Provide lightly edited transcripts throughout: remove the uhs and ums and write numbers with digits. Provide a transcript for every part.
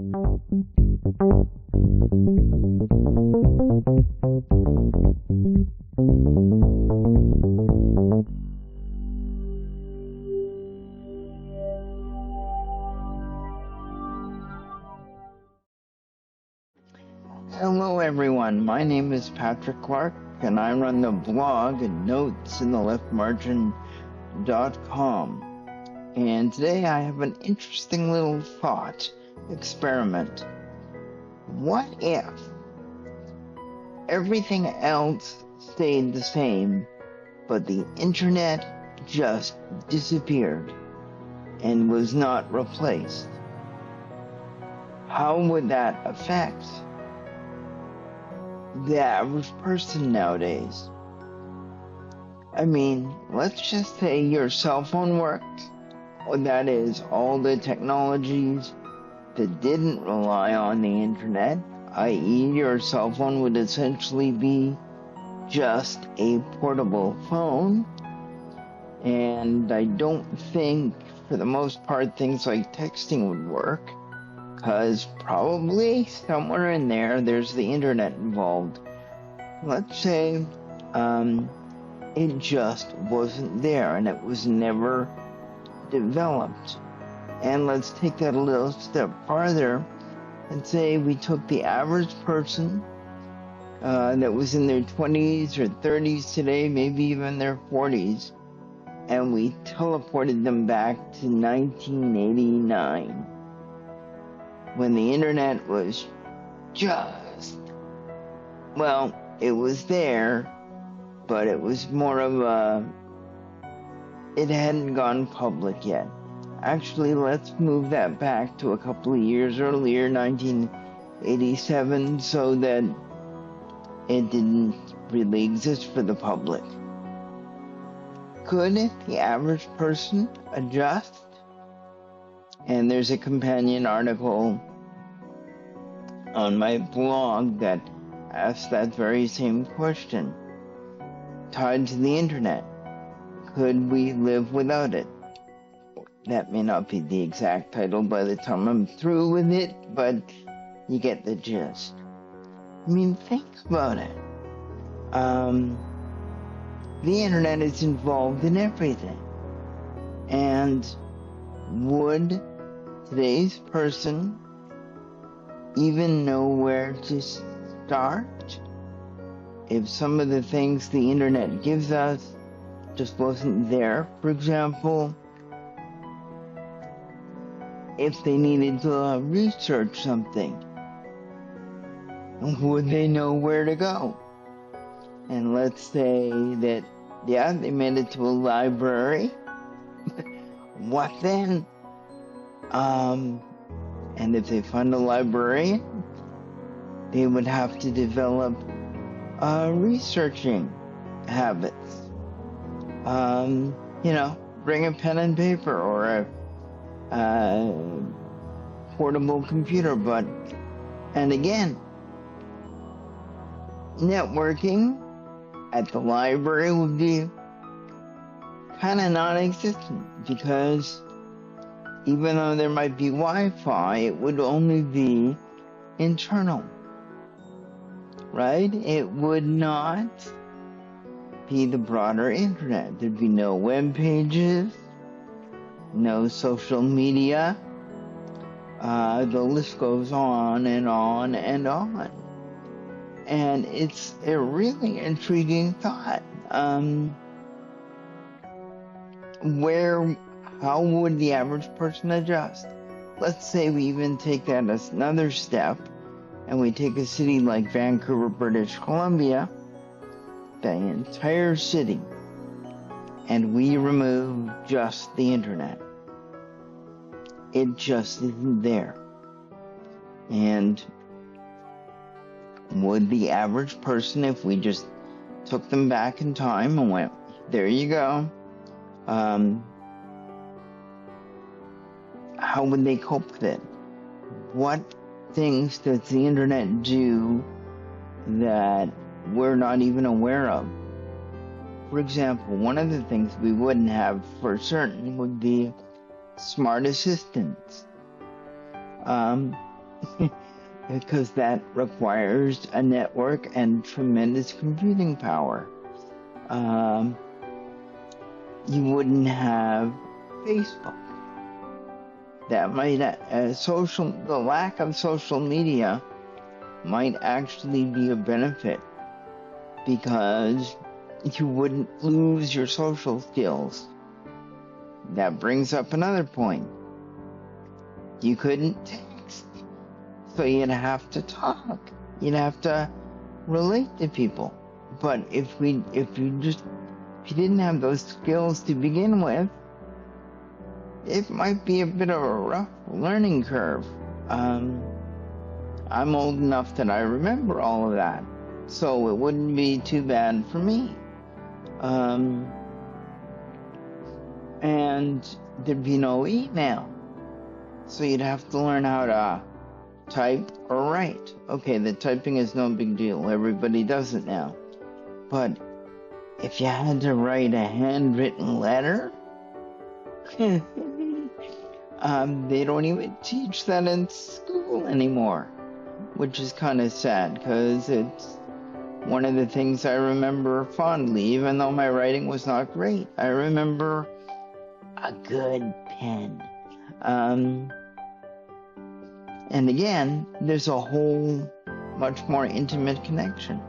Hello everyone, my name is Patrick Clark and I run the blog and notes in the leftmargin.com. And today I have an interesting little thought experiment. What if everything else stayed the same, but the internet just disappeared and was not replaced? How would that affect the average person nowadays? I mean, let's just say your cell phone worked, or that is, all the technologies that didn't rely on the internet, i.e. your cell phone would essentially be just a portable phone, and I don't think, for the most part, things like texting would work, because probably somewhere in there's the internet involved. Let's say it just wasn't there and it was never developed. And let's take that a little step farther and say we took the average person that was in their 20s or 30s today, maybe even their 40s, and we teleported them back to 1989. When the internet was just, well, it was there, but it was more of it hadn't gone public yet. Actually, let's move that back to a couple of years earlier, 1987, so that it didn't really exist for the public. Could the average person adjust? And there's a companion article on my blog that asks that very same question, tied to the internet. Could we live without it? That may not be the exact title by the time I'm through with it, but you get the gist. I mean, think about it. The internet is involved in everything. And would today's person even know where to start if some of the things the internet gives us just wasn't there? For example, if they needed to research something, would they know where to go? And let's say that, yeah, they made it to a library. What then? And if they find a librarian, they would have to develop researching habits. Bring a pen and paper or a portable computer. And again, networking at the library would be kind of non-existent, because even though there might be Wi-Fi, it would only be internal, right? It would not be the broader internet. There'd be no web pages, no social media. The list goes on and on and on. And it's a really intriguing thought. How would the average person adjust? Let's say we even take that as another step, and we take a city like Vancouver, British Columbia, the entire city, and we remove just the internet. It just isn't there. And would the average person, if we just took them back in time and went, there you go, how would they cope with it? What things does the internet do that we're not even aware of? For example, one of the things we wouldn't have for certain would be smart assistants. because that requires a network and tremendous computing power. You wouldn't have Facebook. That might the lack of social media might actually be a benefit, because you wouldn't lose your social skills. That brings up another point. You couldn't text, so you'd have to talk. You'd have to relate to people. But if you didn't have those skills to begin with, it might be a bit of a rough learning curve. I'm old enough that I remember all of that, so it wouldn't be too bad for me. And there'd be no email, so you'd have to learn how to type or write. Okay, the typing is no big deal. Everybody does it now. But if you had to write a handwritten letter, they don't even teach that in school anymore, which is kind of sad, because it's one of the things I remember fondly, even though my writing was not great. I remember a good pen. And again, there's a whole much more intimate connection.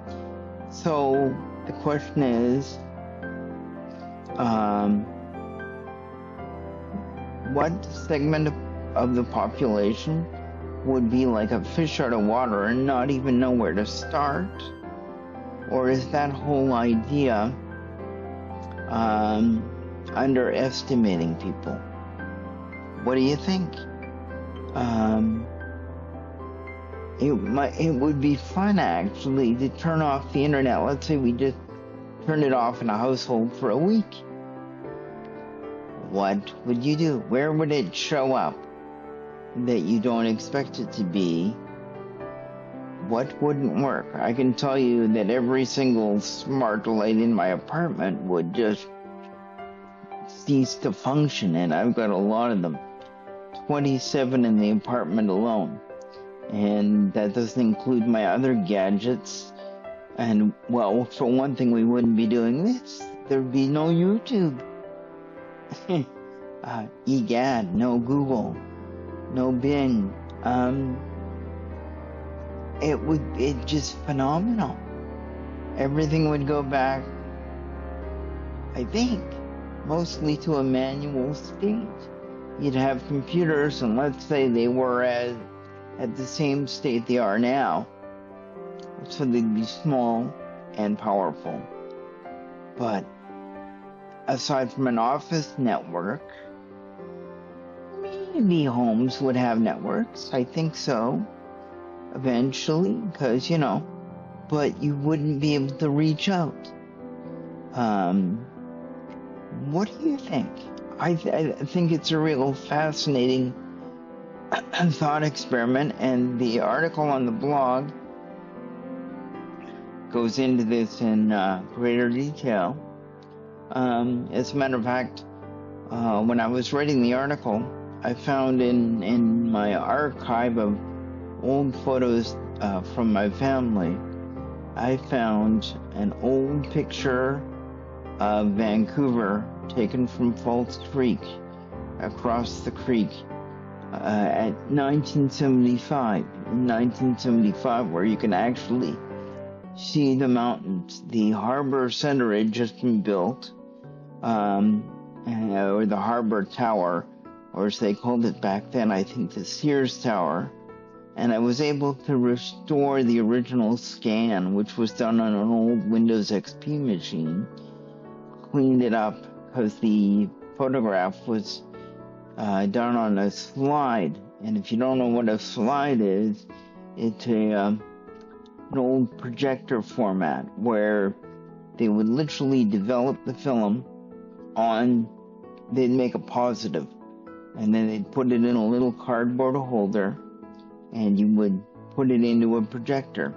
So the question is, what segment of the population would be like a fish out of water and not even know where to start? Or is that whole idea underestimating people? What do you think? It would be fun, actually, to turn off the internet. Let's say we just turned it off in a household for a week. What would you do? Where would it show up that you don't expect it to be? What wouldn't work? I can tell you that every single smart light in my apartment would just cease to function, and I've got a lot of them. 27 in the apartment alone. And that doesn't include my other gadgets. And, well, for one thing, we wouldn't be doing this. There'd be no YouTube. Egad, no Google, no Bing. It's just phenomenal. Everything would go back, I think, mostly to a manual state. You'd have computers, and let's say they were at the same state they are now. So they'd be small and powerful. But aside from an office network, maybe homes would have networks. I think so. Eventually, because, but you wouldn't be able to reach out. What do you think? I think it's a real fascinating thought experiment, and the article on the blog goes into this in greater detail. As a matter of fact, when I was writing the article, I found in my archive of old photos from my family, I found an old picture of Vancouver taken from False Creek, across the creek, at 1975. In 1975, where you can actually see the mountains. The harbor center had just been built, or the harbor tower, or as they called it back then, I think the Sears Tower. And I was able to restore the original scan, which was done on an old Windows XP machine, cleaned it up, because the photograph was done on a slide. And if you don't know what a slide is, it's an old projector format where they would literally develop the film they'd make a positive, and then they'd put it in a little cardboard holder, and you would put it into a projector,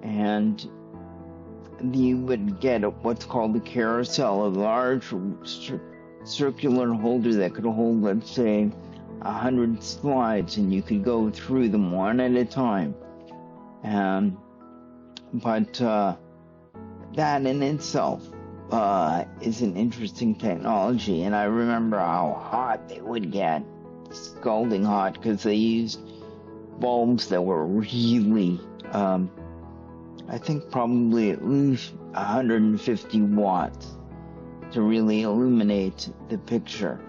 and you would get what's called a carousel, a large circular holder that could hold, let's say, 100 slides, and you could go through them one at a time. But that in itself is an interesting technology. And I remember how hot they would get, scalding hot, because they used bulbs that were really, I think probably at least 150 watts to really illuminate the picture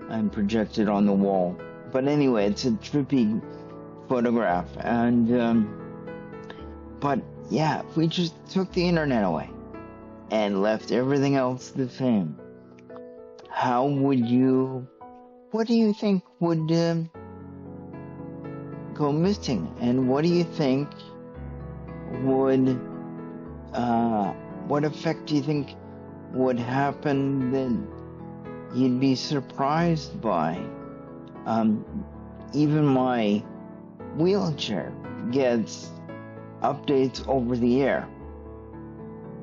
and project it on the wall. But anyway, it's a trippy photograph. And but yeah, if we just took the internet away and left everything else the same, what do you think would go missing? And what do you think what effect do you think would happen that you'd be surprised by? Even my wheelchair gets updates over the air,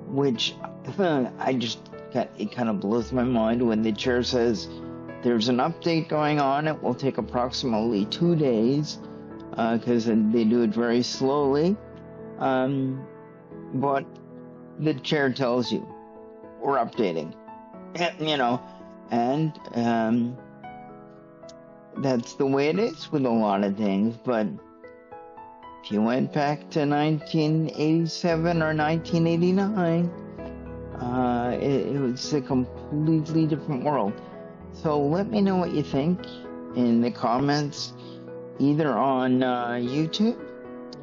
which it kind of blows my mind when the chair says there's an update going on. It will take approximately 2 days because they do it very slowly. But the chair tells you we're updating, and that's the way it is with a lot of things. But if you went back to 1987 or 1989, it was a completely different world. So let me know what you think in the comments, either on YouTube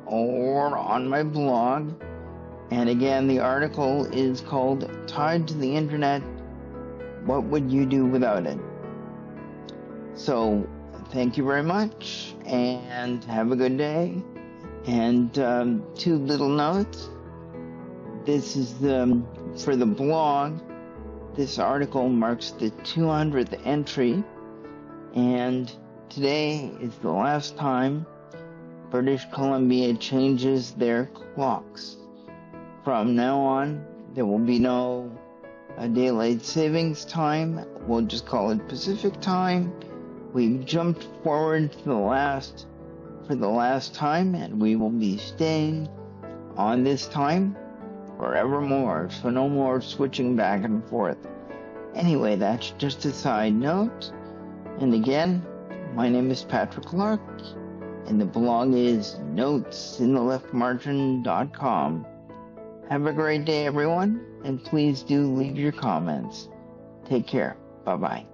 or on my blog. And again, the article is called Tied to the Internet, What Would You Do Without It? So thank you very much, and have a good day. And 2 little notes. This is for the blog. This article marks the 200th entry, and today is the last time British Columbia changes their clocks. From now on, there will be no daylight savings time. We'll just call it Pacific time. We've jumped forward for the last time, and we will be staying on this time forevermore. So no more switching back and forth. Anyway, that's just a side note. And again, my name is Patrick Clark, and the blog is notesintheleftmargin.com. Have a great day, everyone, and please do leave your comments. Take care. Bye-bye.